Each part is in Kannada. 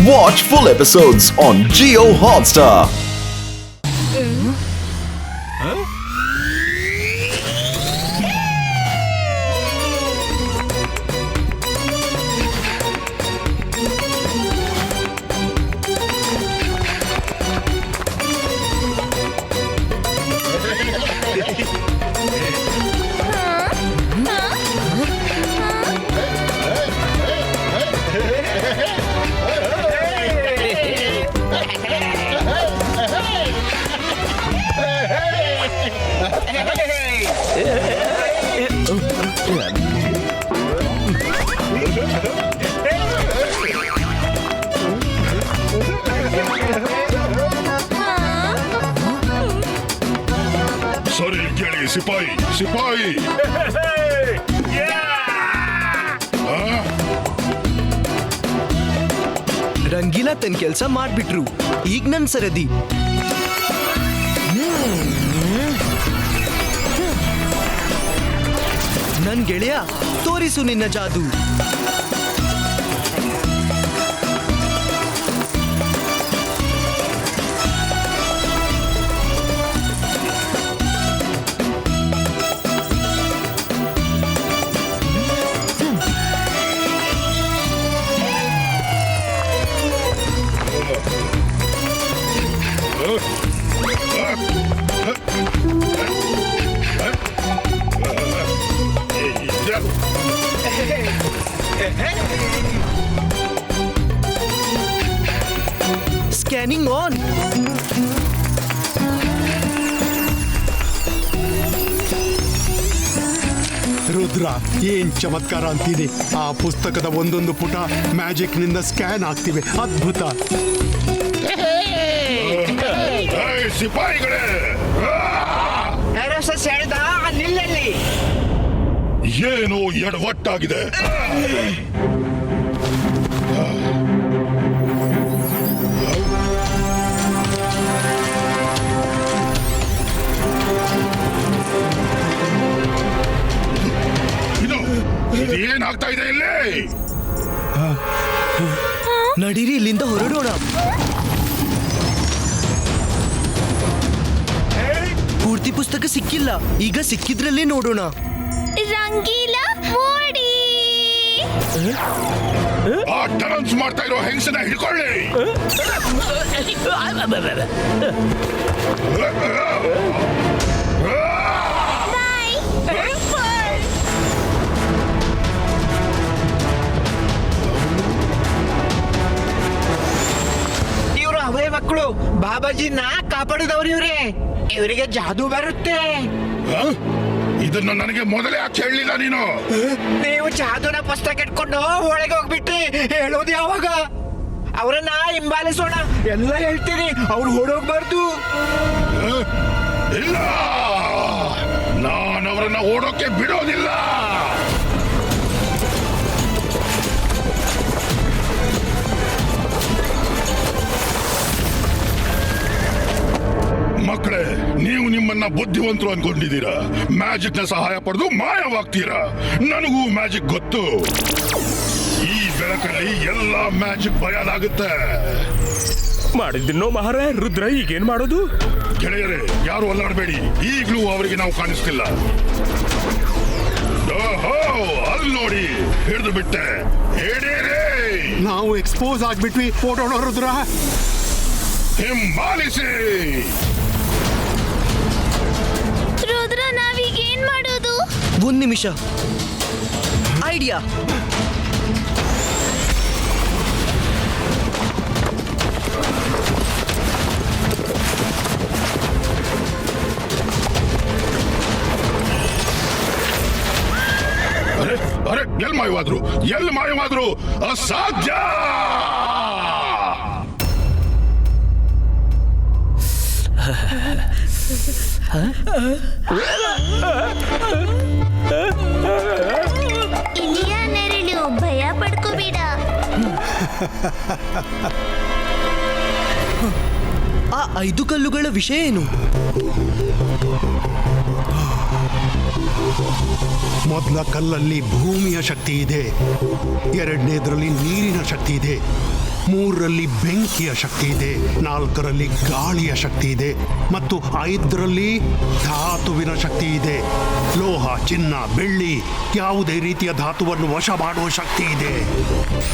Watch full episodes on Jio Hotstar. ಸರಿ ಕೇಳಿ ಸಿಪಾಯಿ ಸಿಪಾಯಿ ರಂಗೀಲಾ ತನ್ನ ಕೆಲಸ ಮಾಡ್ಬಿಟ್ರು. ಈಗ ನನ್ ಸರದಿ. ನನ್ ಗೆಳೆಯ ತೋರಿಸು ನಿನ್ನ ಜಾದು. Scanning on. ರುದ್ರ, ಏನ್ ಚಮತ್ಕಾರ ಅಂತೀನಿ. ಆ ಪುಸ್ತಕದ ಒಂದೊಂದು ಪುಟ ಮ್ಯಾಜಿಕ್ ನಿಂದ ಸ್ಕ್ಯಾನ್ ಆಗ್ತಿವೆ. ಅದ್ಭುತ. ಸಿಪಾಯಿಗಳೇ, ನಿಲ್ಲಲ್ಲಿ ಏನು ಎಡವಟ್ಟಾಗಿದೆ. ಏನಾಗ್ತಾ ಇದೆ ಇಲ್ಲಿ? ನಡೀರಿ, ಇಲ್ಲಿಂದ ಹೊರಡೋಣ. ಪೂರ್ತಿ ಪುಸ್ತಕ ಸಿಕ್ಕಿಲ್ಲ. ಈಗ ಸಿಕ್ಕಿದ್ರಲ್ಲೇ ನೋಡೋಣ. ರಂಗೀಲಾ ಮೋಡಿ ಆ ಡಾನ್ಸ್ ಮಾಡ್ತಾ ಇರೋ ಹೆಂಗಸನ್ನ ಹಿಡ್ಕೊಳ್ಳಿ. ಇವರು ಅವರೇ ಮಕ್ಕಳು. ಬಾಬಾಜಿನ ಕಾಪಾಡಿದವ್ರು ಇವ್ರೆ. ಇವರಿಗೆ ಜಾದೂ ಬರುತ್ತೆ. ಇದನ್ನ ನನಗೆ ಮೊದಲೇ ಯಾಕೆ ಹೇಳಲಿಲ್ಲ ನೀನು? ನೀವು ಜಾದೂನ ಪುಸ್ತಕ ಇಟ್ಕೊಂಡು ಒಳಗೆ ಹೋಗ್ಬಿಟ್ರಿ. ಹೇಳೋದು ಯಾವಾಗ? ಅವರನ್ನ ಹಿಂಬಾಲಿಸೋಣ. ಎಲ್ಲ ಹೇಳ್ತೀರಿ, ಅವ್ರು ಓಡೋಗ್ಬಾರ್ದು. ಇಲ್ಲ, ನಾನು ಅವರನ್ನ ಓಡೋಕೆ ಬಿಡೋದಿಲ್ಲ. ಮಕ್ಕಳೇ, ನೀವು ನಿಮ್ಮನ್ನ ಬುದ್ಧಿವಂತರು ಅನ್ಕೊಂಡಿದ್ದೀರಾ. ಮ್ಯಾಜಿಕ್ ನ ಸಹಾಯ ಪಡೆದು ಮಾಯವಾಗ್ತೀರಾ. ನನಗೂ ಮ್ಯಾಜಿಕ್ ಗೊತ್ತು. ಈ ಬೆಳಕಲ್ಲಿ ಎಲ್ಲ ಮ್ಯಾಜಿಕ್ ಬಯಲಾಗುತ್ತೆ. ಮಾಡಿದ್ನೋ ಮಹಾರಾಯ. ರುದ್ರ, ಈಗೇನ್ ಮಾಡೋದು? ಗೆಳೆಯರೇ, ಯಾರು ಅಲ್ಲಾಡಬೇಡಿ. ಈಗಲೂ ಅವರಿಗೆ ನಾವು ಕಾಣಿಸ್ತಿಲ್ಲ. ಓಹೋ, ಅಲ್ಲಿ ನೋಡಿ, ಹಿಡಿದು ಬಿಟ್ಟೆ. ಹೇಳೇರೇ, ನಾವು ಎಕ್ಸ್ಪೋಸ್ ಆಗ್ಬಿಟ್ವಿ. ಓಡೋಣ ರುದ್ರ. ಹಿಂಬಾಲಿಸಿ. ರುದ್ರ, ನಾವೀಗ ಏನ್ ಮಾಡೋದು? ಒಂದ್ ನಿಮಿಷ. ಐಡಿಯಾ. ಅರೆ ಅರೆ, ಎಲ್ಲಿ ಮಾಯವಾದ್ರು? ಎಲ್ಲಿ ಮಾಯವಾದ್ರು? ಅಸಾಧ್ಯ. ಇಲಿಯ ನೆರಳು, ಭಯ ಪಡ್ಕೋಬೇಡ. ಆ 5 ಕಲ್ಲುಗಳ ವಿಷಯ ಏನು? ಮೊದಲ ಕಲ್ಲಲ್ಲಿ ಭೂಮಿಯ ಶಕ್ತಿ ಇದೆ, ಎರಡನೇದ್ರಲ್ಲಿ ನೀರಿನ ಶಕ್ತಿ ಇದೆ, 3ರಲ್ಲಿ ಬೆಂಕಿಯ ಶಕ್ತಿ ಇದೆ, 4ರಲ್ಲಿ ಗಾಳಿಯ ಶಕ್ತಿ ಇದೆ ಮತ್ತು 5ರಲ್ಲಿ ಧಾತುವಿನ ಶಕ್ತಿ ಇದೆ. ಲೋಹ, ಚಿನ್ನ, ಬೆಳ್ಳಿ ಯಾವುದೇ ರೀತಿಯ ಧಾತುವನ್ನು ವಶ ಮಾಡುವ ಶಕ್ತಿ ಇದೆ.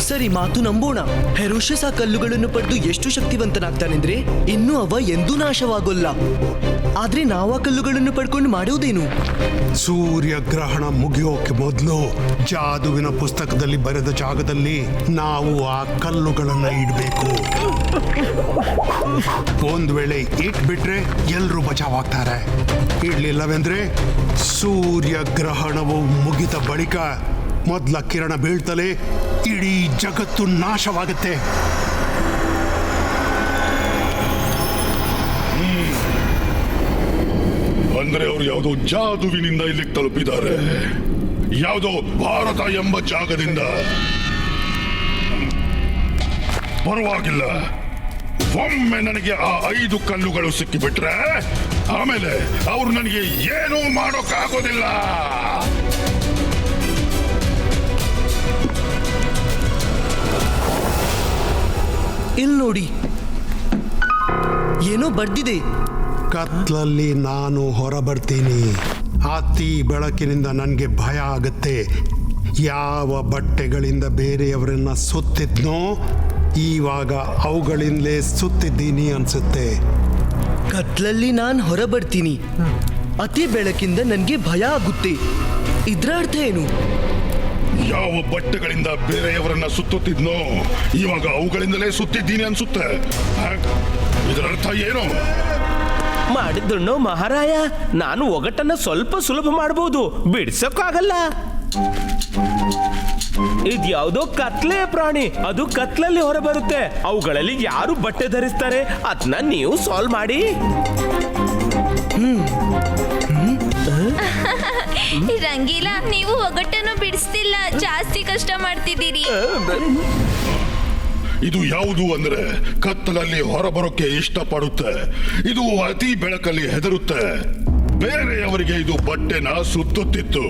ಸರಿ, ಮಾತು ನಂಬೋಣ. ಹೆರೋಷಸ್ ಆ ಕಲ್ಲುಗಳನ್ನು ಪಡೆದು ಎಷ್ಟು ಶಕ್ತಿವಂತನಾಗ್ತಾನೆಂದ್ರೆ ಇನ್ನು ಅವ ಎಂದೂ ನಾಶವಾಗೋಲ್ಲ. ಆದ್ರೆ ನಾವು ಆ ಕಲ್ಲುಗಳನ್ನು ಪಡ್ಕೊಂಡು ಮಾಡುವುದೇನು? ಸೂರ್ಯಗ್ರಹಣ ಮುಗಿಯೋಕೆ ಮೊದಲು ಜಾದುವಿನ ಪುಸ್ತಕದಲ್ಲಿ ಬರೆದ ಜಾಗದಲ್ಲಿ ನಾವು ಆ ಕಲ್ಲುಗಳನ್ನ ಇಡಬೇಕು. ಒಂದ್ ವೇಳೆ ಇಟ್ಬಿಟ್ರೆ ಎಲ್ರೂ ಬಚಾವಾಗ್ತಾರೆ. ಇಡ್ಲಿಲ್ಲವೆಂದ್ರೆ ಸೂರ್ಯಗ್ರಹಣವು ಮುಗಿದ ಬಳಿಕ ಮೊದಲ ಕಿರಣ ಬೀಳ್ತಲೇ ಇಡೀ ಜಗತ್ತು ನಾಶವಾಗುತ್ತೆ. ಅಂದ್ರೆ ಅವ್ರು ಯಾವುದೋ ಜಾದುವಿನಿಂದ ಇಲ್ಲಿಗೆ ತಲುಪಿದ್ದಾರೆ, ಯಾವುದೋ ಭಾರತ ಎಂಬ ಜಾಗದಿಂದ. ಪರವಾಗಿಲ್ಲ, ಒಮ್ಮೆ ನನಗೆ ಆ 5 ಕಲ್ಲುಗಳು ಸಿಕ್ಕಿಬಿಟ್ರೆ ಆಮೇಲೆ ಅವ್ರು ನನಗೆ ಏನೂ ಮಾಡೋಕ್ಕಾಗೋದಿಲ್ಲ. ಇಲ್ಲಿ ನೋಡಿ, ಏನೋ ಬರ್ದಿದೆ. ಕತ್ಲಲ್ಲಿ ನಾನು ಹೊರಬರ್ತೀನಿ. ಅತಿ ಬೆಳಕಿನಿಂದ ನನಗೆ ಭಯ ಆಗುತ್ತೆ. ಯಾವ ಬಟ್ಟೆಗಳಿಂದ ಬೇರೆಯವರನ್ನ ಸುತ್ತಿದ್ನೋ ಇವಾಗ ಅವುಗಳಿಂದಲೇ ಸುತ್ತಿದ್ದೀನಿ ಅನ್ಸುತ್ತೆ. ಕತ್ಲಲ್ಲಿ ನಾನು ಹೊರಬರ್ತೀನಿ, ಅತಿ ಬೆಳಕಿಂದ ನನಗೆ ಭಯ ಆಗುತ್ತೆ. ಇದ್ರ ಅರ್ಥ ಏನು? ಯಾವ ಬಟ್ಟೆಗಳಿಂದ ಬೇರೆಯವರನ್ನ ಸುತ್ತುತ್ತಿದ್ನೋ ಇವಾಗ ಅವುಗಳಿಂದಲೇ ಸುತ್ತಿದ್ದೀನಿ ಅನ್ಸುತ್ತೆ. ಇದರ ಅರ್ಥ ಏನು? ಮಾಡಿದ್ದಣ್ಣು ಮಹಾರಾಯ, ನಾನು ಒಗಟನ್ನ ಸ್ವಲ್ಪ ಸುಲಭ ಮಾಡಬಹುದು, ಬಿಡ್ಸಕ್ಕಾಗಲ್ಲ. ಇದ್ಯಾವುದೋ ಕತ್ಲೆ ಪ್ರಾಣಿ, ಅದು ಕತ್ಲಲ್ಲಿ ಹೊರಬರುತ್ತೆ. ಅವುಗಳಲ್ಲಿ ಯಾರು ಬಟ್ಟೆ ಧರಿಸ್ತಾರೆ ಅದನ್ನ ನೀವು ಸಾಲ್ವ್ ಮಾಡಿ. ರಂಗೀಲಾ, ನೀವು ಒಗಟನ್ನು ಬಿಡಿಸ್ತಿಲ್ಲ, ಜಾಸ್ತಿ ಕಷ್ಟ ಮಾಡ್ತಿದ್ದೀರಿ. ಇದು ಯಾವುದು ಅಂದ್ರೆ ಕತ್ತಲಲ್ಲಿ ಹೊರಬರೋಕೆ ಇಷ್ಟಪಡುತ್ತೆ, ಇದು ಅತಿ ಬೆಳಕಲ್ಲಿ ಹೆದರುತ್ತೆ. ಬೇರೆಯವರಿಗೆ ಇದು ಬಟ್ಟೆನ ಸುತ್ತುತ್ತಿತ್ತು.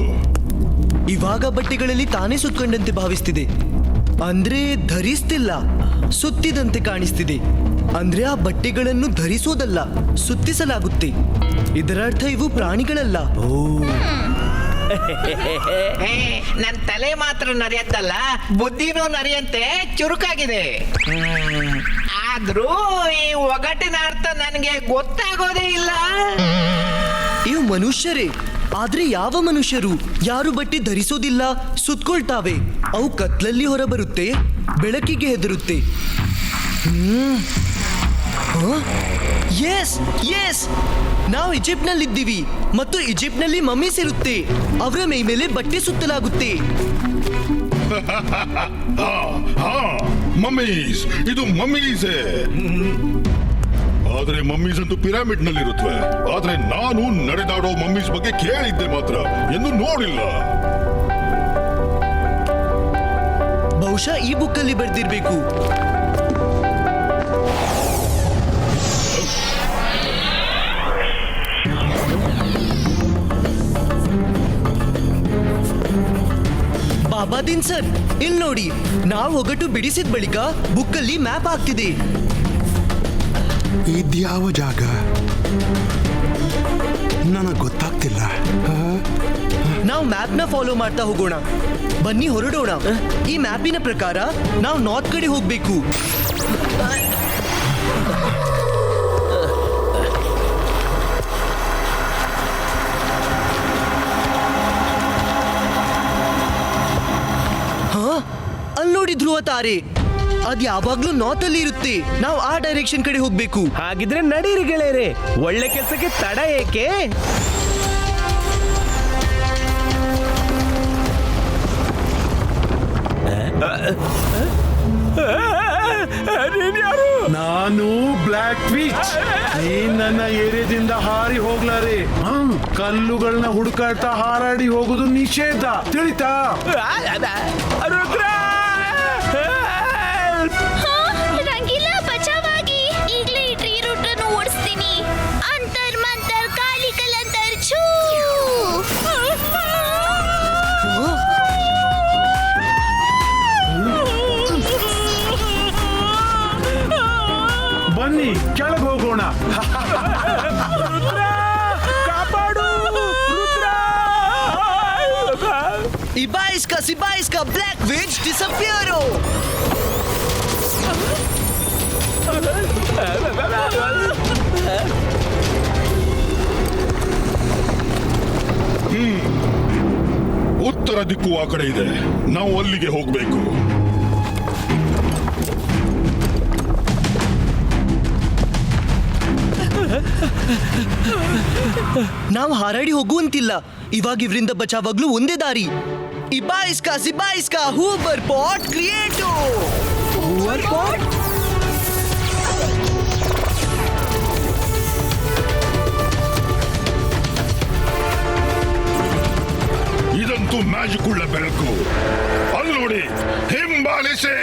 ಇವಾಗ ಬಟ್ಟೆಗಳಲ್ಲಿ ತಾನೇ ಸುತ್ತಕೊಂಡಂತೆ ಭಾವಿಸ್ತಿದೆ. ಅಂದ್ರೆ ಧರಿಸ್ತಿಲ್ಲ, ಸುತ್ತಿದಂತೆ ಕಾಣಿಸ್ತಿದೆ. ಅಂದ್ರೆ ಆ ಬಟ್ಟೆಗಳನ್ನು ಧರಿಸೋದಲ್ಲ, ಸುತ್ತಿಸಲಾಗುತ್ತೆ. ಇದರ ಅರ್ಥ ಇವು ಪ್ರಾಣಿಗಳಲ್ಲ. ನನ್ ತಲೆ ಮಾತ್ರ ನರಿಯತ್ತಲ್ಲ, ಬುದ್ಧಿನೂ ನರಿಯಂತೆ ಚುರುಕಾಗಿದೆ. ಆದ್ರೂ ಈ ಒಗಟಿನ ಅರ್ಥ ನನಗೆ ಗೊತ್ತಾಗೋದೇ ಇಲ್ಲ. ಇವು ಮನುಷ್ಯರೇ, ಆದ್ರೆ ಯಾವ ಮನುಷ್ಯರು? ಯಾರು ಬಟ್ಟೆ ಧರಿಸೋದಿಲ್ಲ, ಸುತ್ಕೊಳ್ತಾವೆ. ಅವು ಕತ್ಲಲ್ಲಿ ಹೊರಬರುತ್ತೆ, ಬೆಳಕಿಗೆ ಹೆದರುತ್ತೆ. ಎಸ್ ಎಸ್, ನಾವು ಈಜಿಪ್ಟ್ನಲ್ಲಿದ್ದೀವಿ ಮತ್ತು ಈಜಿಪ್ಟ್ನಲ್ಲಿ ಮಮ್ಮೀಸ್ ಇರುತ್ತೆ. ಅವರ ಮೈ ಮೇಲೆ ಬಟ್ಟೆ ಸುತ್ತಲಾಗುತ್ತೆ. ಮಮ್ಮೀಸ್, ಇದು ಮಮ್ಮೀಸೇ. ಆದ್ರೆ ಮಮ್ಮೀಸ್ ಅಂತೂ ಪಿರಾಮಿಡ್ ನಲ್ಲಿ ಇರುತ್ತವೆ. ಆದ್ರೆ ನಾನು ನಡೆದಾಡೋ ಮಮ್ಮೀಸ್ ಬಗ್ಗೆ ಕೇಳಿದ್ದೆ ಮಾತ್ರ, ಎಂದು ನೋಡಿಲ್ಲ. ಬಹುಶಃ ಈ ಬುಕ್ಕಲ್ಲಿ ಬರ್ದಿರ್ಬೇಕು. ಬಾಬಾದೀನ್ ಸರ್, ಇಲ್ಲಿ ನೋಡಿ, ನಾವು ಒಗಟು ಬಿಡಿಸಿದ ಬಳಿಕ ಬುಕ್ಕಲ್ಲಿ ಮ್ಯಾಪ್ ಆಗ್ತಿದೆ. ಇದ್ಯಾವ ಜಾಗ ನನಗೆ ಗೊತ್ತಾಗ್ತಿಲ್ಲ. ನಾವು ಮ್ಯಾಪ್ನ ಫಾಲೋ ಮಾಡ್ತಾ ಹೋಗೋಣ. ಬನ್ನಿ ಹೊರಡೋಣ. ಈ ಮ್ಯಾಪಿನ ಪ್ರಕಾರ ನಾವು ನಾರ್ತ್ ಕಡೆ ಹೋಗ್ಬೇಕು. ಅಲ್ಲಿ ನೋಡಿ ಧ್ರುವ ತಾರೆ, ಅದ್ ಯಾವಾಗ್ಲೂ ನಾರ್ತ್ ಅಲ್ಲಿ ಇರುತ್ತೆ. ನಾವು ಆ ಡೈರೆಕ್ಷನ್ ಕಡೆ ಹೋಗ್ಬೇಕು. ಹಾಗಿದ್ರೆ ನಡೀರಿ ಗೆಳೆಯರೆ, ಒಳ್ಳೆ ಕೆಲಸಕ್ಕೆ ತಡ ಏಕೆ? ನೀನ್ಯಾರು? ನಾನು ಬ್ಲ್ಯಾಕ್ ವಿಚ್. ನೀನ್ ನನ್ನ ಏರಿಯಾದಿಂದ ಹಾರಿ ಹೋಗ್ಲಾರೆ. ಕಲ್ಲುಗಳನ್ನ ಹುಡುಕಾಡ್ತಾ ಹಾರಾಡಿ ಹೋಗುದು ನಿಷೇಧ, ತಿಳಿತಾ? ರುದ್ರ, ರಂಗೀಲಾ, ಬಚಾವಾಗಿ. ಈಗಲೇ ಈ ಟ್ರೀ ರೂಟ್ ಅನ್ನು ಓಡಿಸ್ತೀನಿ. ಅಂತರ್ ಮಂತರ್ ಕಾಲಿ ಕಲಂತರ್ ಛೂ. ಬನ್ನಿ ಕೆಳಗೆ ಹೋಗೋಣ. ರುದ್ರ, ಕಾಪಾಡು Rudra. Iba iska Black Witch disappearo. ಉತ್ತರ ದಿಕ್ಕು ಆ ಕಡೆ ಇದೆ, ನಾವು ಅಲ್ಲಿಗೆ ಹೋಗ್ಬೇಕು. ನಾವು ಹಾರಾಡಿ ಹೋಗುವಂತಿಲ್ಲ. ಇವಾಗ ಇವರಿಂದ ಬಚಾವಾಗ್ಲೂ ಒಂದೇ ದಾರಿ. ಇಬಾ ಇಸ್ಕಾ ಹೂಬರ್ ಪಾಟ್ ಕ್ರಿಯೇಟೋ. ಹೂಬರ್ ಪಾಟ್? ಇದಂತೂ ಮ್ಯಾಜಿಕ್ ಉಳ್ಳ ಬೆಳಕು. ಅಲ್ಲಿ ನೋಡಿ, ಹಿಂಬಾಲಿಸಿ.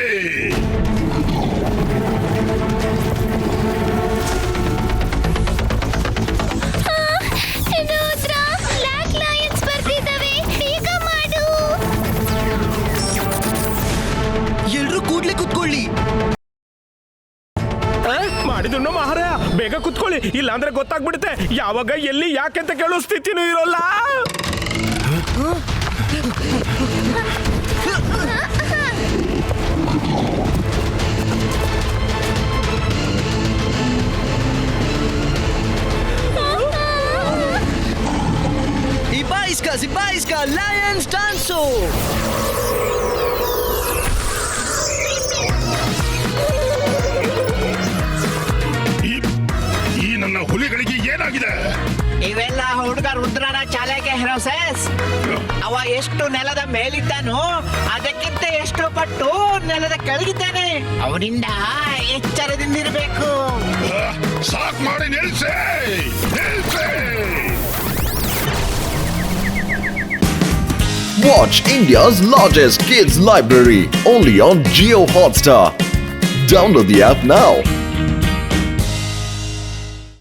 ರುದ್ರ, ಬ್ಲಾಕ್ ಲಯನ್ಸ್ ಬರ್ತಿದ್ದಾವೆ, ಬೇಗ ಮಾಡು. ಎಲ್ರೂ ಕೂಡ್ಲೆ ಕುತ್ಕೊಳ್ಳಿ. ಮಾಡಿದ್ರು ಮಹಾರಾಯ, ಬೇಗ ಕುತ್ಕೊಳ್ಳಿ, ಇಲ್ಲಾಂದ್ರೆ ಗೊತ್ತಾಗ್ಬಿಡುತ್ತೆ ಯಾವಾಗ ಎಲ್ಲಿ ಯಾಕೆ ಅಂತ ಕೇಳೋ ಸ್ಥಿತಿನೂ ಇರೋಲ್ಲ. Iba iska Lions Danso. ಈ ನನ್ನ ಹುಲಿಗಳಿಗೆ ಏನಾಗಿದೆ? ಇವೆಲ್ಲ ಹುಡುಗ ರುದ್ರನ ಚಾಲಕ ಹೆರೋಸೆಸ್. ಅವ ಎಷ್ಟು ನೆಲದ ಮೇಲಿದ್ದಾನೋ ಅದಕ್ಕಿಂತ ಎಷ್ಟು ಪಟ್ಟು ನೆಲದ ಕೆಳಗಿದ್ದಾನೆ. ಅವನಿಂದ ಎಚ್ಚರದಿಂದಿರಬೇಕು. ಸಾಕ್ ಮಾಡಿ ನಿಲ್ಸೆ, ನಿಲ್ಸೆ. Watch India's largest kids library only on Geo Hotstar. Download the app now.